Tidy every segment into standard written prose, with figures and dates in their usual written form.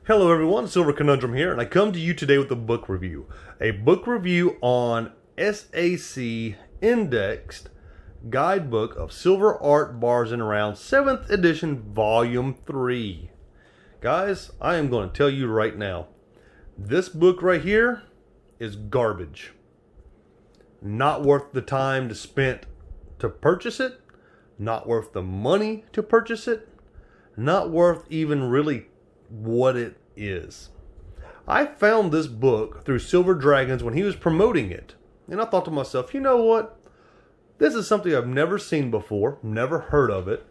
Hello everyone, Silverconundrum here, and I come to you today with a book review. A book review on SAC Indexed Guidebook of Silver Art Bars and Rounds, 7th edition, volume 3. Guys, I am going to tell you right now, this book right here is garbage. Not worth the time to spend to purchase it, not worth the money to purchase it, not worth even really what it is. I found this book through Silver Dragons when he was promoting it, and I thought to myself, you know what, this is something I've never seen before, never heard of it,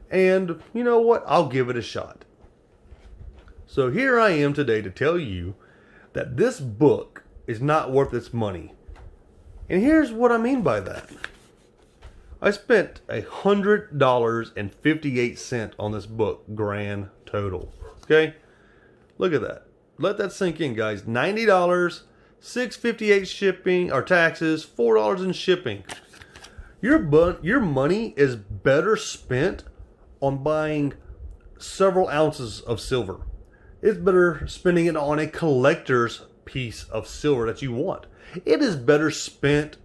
and you know what, I'll give it a shot. So here I am today to tell you that this book is not worth its money. And here's what I mean by that. I spent $100.58 on this book, grand total. Okay? Look at that. Let that sink in, guys. $90, $6.58 shipping or taxes, $4 in shipping. Your money is better spent on buying several ounces of silver. It's better spending it on a collector's piece of silver that you want. It is better spent,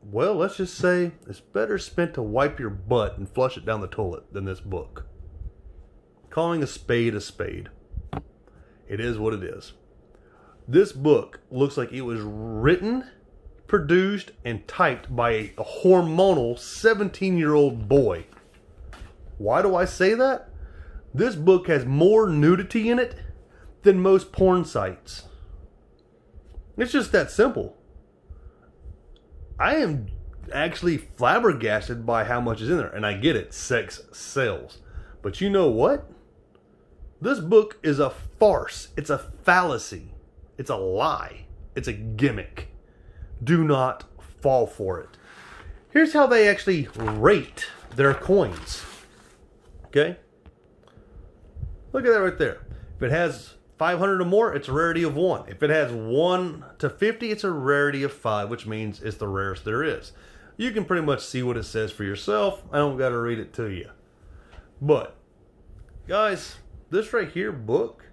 well, let's just say it's better spent to wipe your butt and flush it down the toilet than this book. Calling a spade a spade. It is what it is. This book looks like it was written, produced, and typed by a hormonal 17-year-old boy. Why do I say that? This book has more nudity in it than most porn sites. It's just that simple. I am actually flabbergasted by how much is in there. And I get it, sex sells. But you know what? This book is a farce. It's a fallacy. It's a lie. It's a gimmick. Do not fall for it. Here's how they actually rate their coins. Okay? Look at that right there. If it has 500 or more, it's a rarity of 1. If it has 1 to 50, it's a rarity of 5, which means it's the rarest there is. You can pretty much see what it says for yourself. I don't got to read it to you. But, guys, this right here book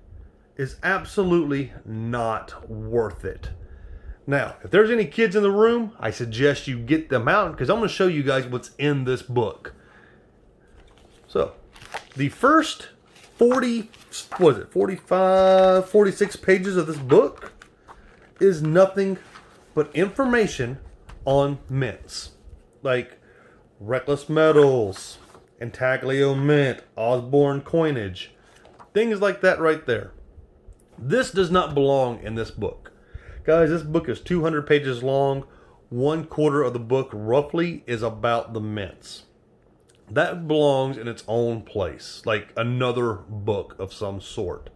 is absolutely not worth it. Now, if there's any kids in the room, I suggest you get them out because I'm going to show you guys what's in this book. So, the first 46 pages of this book is nothing but information on mints. Like Reckless Metals, Intaglio Mint, Osborne coinage. Things like that right there. This does not belong in this book. Guys, this book is 200 pages long. 1/4 of the book roughly is about the mints. That belongs in its own place, like another book of some sort.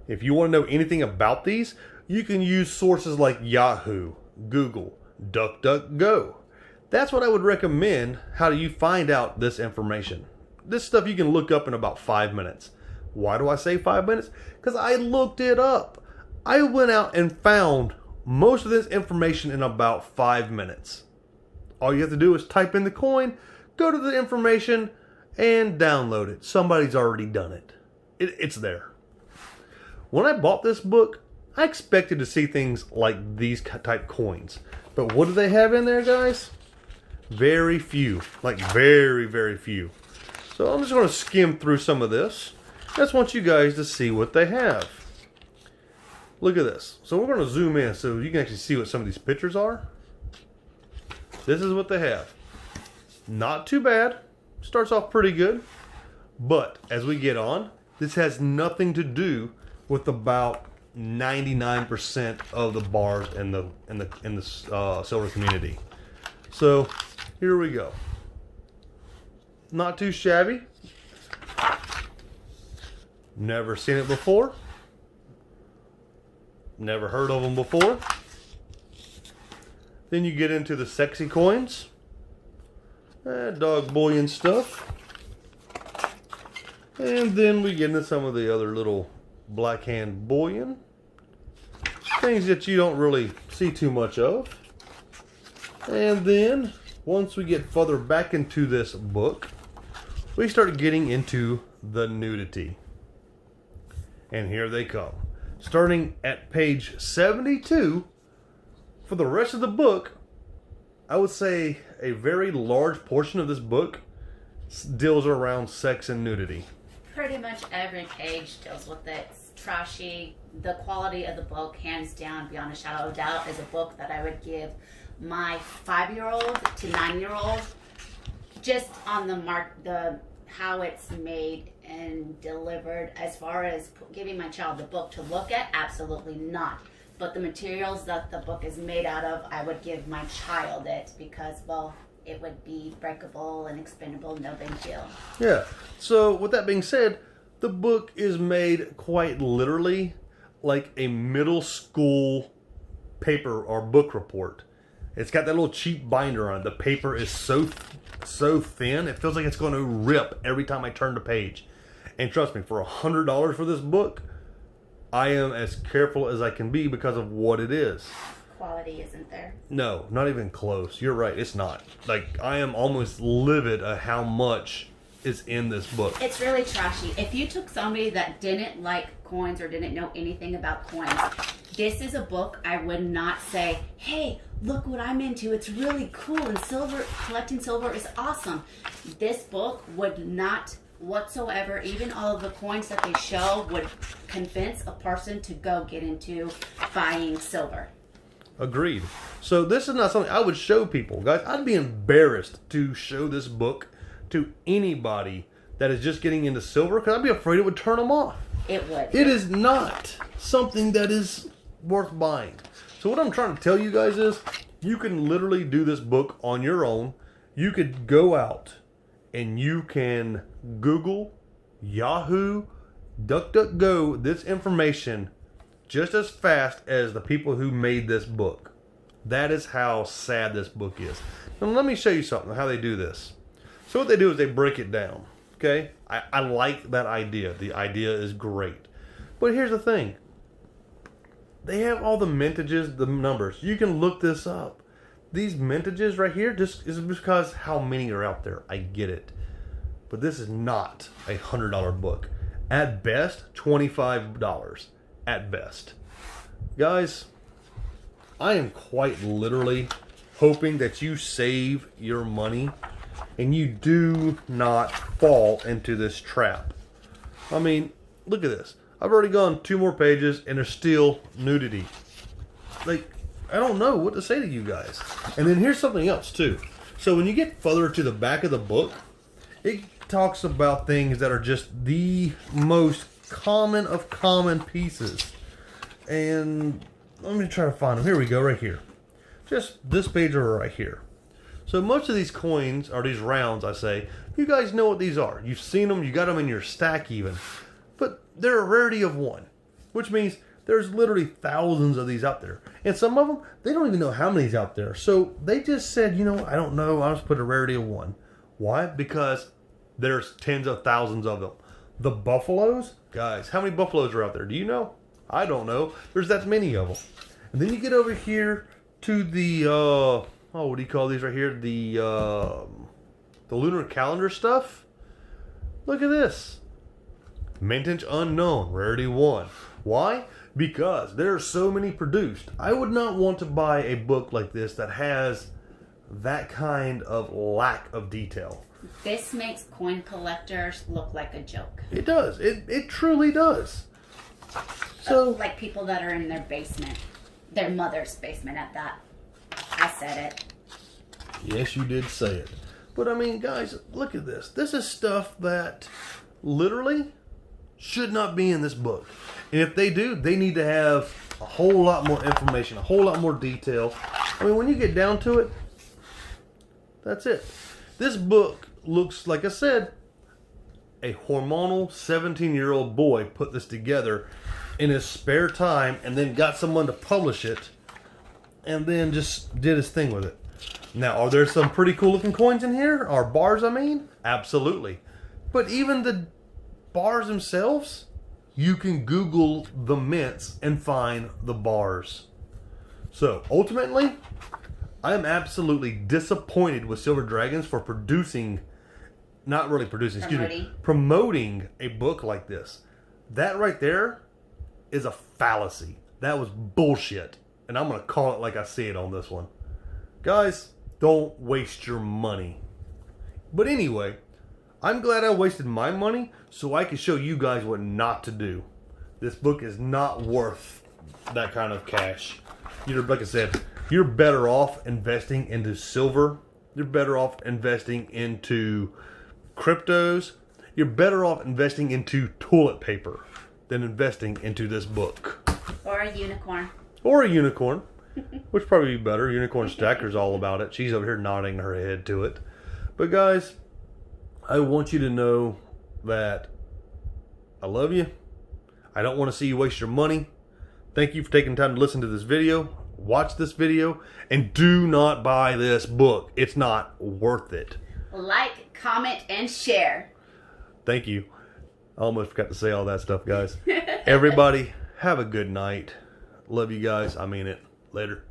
If you want to know anything about these, you can use sources like Yahoo, Google, DuckDuckGo. That's what I would recommend. How do you find out this information? This stuff you can look up in about 5 minutes. Why do I say 5 minutes? Because I looked it up. I went out and found most of this information in about 5 minutes. All you have to do is type in the coin, go to the information, and download it. Somebody's already done it. It's there. When I bought this book, I expected to see things like these type coins. But what do they have in there, guys? Very few. Like very, very few. So I'm just going to skim through some of this. I just want you guys to see what they have. Look at this. So we're going to zoom in so you can actually see what some of these pictures are. This is what they have. Not too bad. Starts off pretty good. But as we get on, this has nothing to do with about 99% of the bars in the silver community. So here we go. Not too shabby. Never seen it before. Never heard of them before. Then you get into the sexy coins. Dog bullion stuff. And then we get into some of the other little black hand bullion. Things that you don't really see too much of. And then, once we get further back into this book, we start getting into the nudity. And here they come. Starting at page 72, for the rest of the book, I would say a very large portion of this book deals around sex and nudity. Pretty much every page deals with it. It's trashy. The quality of the book, hands down, beyond a shadow of a doubt, is a book that I would give my 5-year-old to 9-year-old, just on the how it's made and delivered. As far as giving my child the book to look at, absolutely not. But the materials that the book is made out of, I would give my child it because, well, it would be breakable and expendable, no big deal. Yeah. So with that being said, the book is made quite literally like a middle school paper or book report. It's got that little cheap binder on it. The paper is so thin, it feels like it's going to rip every time I turn the page. And trust me, for $100 for this book, I am as careful as I can be because of what it is. Quality isn't there. No, not even close. You're right, it's not. Like, I am almost livid at how much is in this book. It's really trashy. If you took somebody that didn't like coins or didn't know anything about coins, this is a book I would not say, hey, look what I'm into. It's really cool and silver, collecting silver is awesome. This book would not whatsoever, even all of the coins that they show, would convince a person to go get into buying silver. Agreed. So this is not something I would show people. Guys, I'd be embarrassed to show this book to anybody that is just getting into silver because I'd be afraid it would turn them off. It would. It is not something that is worth buying. So what I'm trying to tell you guys is you can literally do this book on your own. You could go out and you can Google, Yahoo, DuckDuckGo this information just as fast as the people who made this book. That is how sad this book is. Now let me show you something, how they do this. So what they do is they break it down. Okay? I like that idea. The idea is great. But here's the thing. They have all the mintages, the numbers. You can look this up. These mintages right here just is because how many are out there. I get it. But this is not a $100 book. At best, $25. At best. Guys, I am quite literally hoping that you save your money and you do not fall into this trap. I mean, look at this. I've already gone 2 more pages and there's still nudity. Like, I don't know what to say to you guys. And then here's something else too. So when you get further to the back of the book, it talks about things that are just the most common of common pieces. And let me try to find them. Here we go, right here. Just this page over right here. So most of these coins, or these rounds I say, you guys know what these are. You've seen them, you got them in your stack even. But they're a rarity of 1. Which means there's literally thousands of these out there. And some of them, they don't even know how many's out there. So they just said, you know, I don't know, I'll just put a rarity of 1. Why? Because there's tens of thousands of them. The buffaloes, guys, how many buffaloes are out there? Do you know? I don't know. There's that many of them. And then you get over here to the, what do you call these right here? The lunar calendar stuff. Look at this. Mintage unknown, rarity 1. Why? Because there are so many produced. I would not want to buy a book like this that has that kind of lack of detail. This makes coin collectors look like a joke. It does. It truly does. So, like people that are in their basement. Their mother's basement at that. I said it. Yes, you did say it. But I mean, guys, look at this. This is stuff that literally should not be in this book. And if they do, they need to have a whole lot more information, a whole lot more detail. I mean, when you get down to it, that's it. This book looks, like I said, a hormonal 17-year-old boy put this together in his spare time and then got someone to publish it and then just did his thing with it. Now, are there some pretty cool looking coins in here? Or bars, I mean? Absolutely. But even the bars themselves, you can Google the mints and find the bars. So, ultimately, I am absolutely disappointed with Silver Dragons for promoting a book like this. That right there is a fallacy. That was bullshit. And I'm going to call it like I see it on this one. Guys, don't waste your money. But anyway, I'm glad I wasted my money so I can show you guys what not to do. This book is not worth that kind of cash. Like I said, you're better off investing into silver. You're better off investing into cryptos. You're better off investing into toilet paper than investing into this book. Or a unicorn. Or a unicorn, which probably be better. Unicorn Stacker's all about it. She's over here nodding her head to it. But guys, I want you to know that I love you. I don't want to see you waste your money. Thank you for taking time to listen to this video. Watch this video. And do not buy this book. It's not worth it. Like, comment, and share. Thank you. I almost forgot to say all that stuff, guys. Everybody, have a good night. Love you guys. I mean it. Later.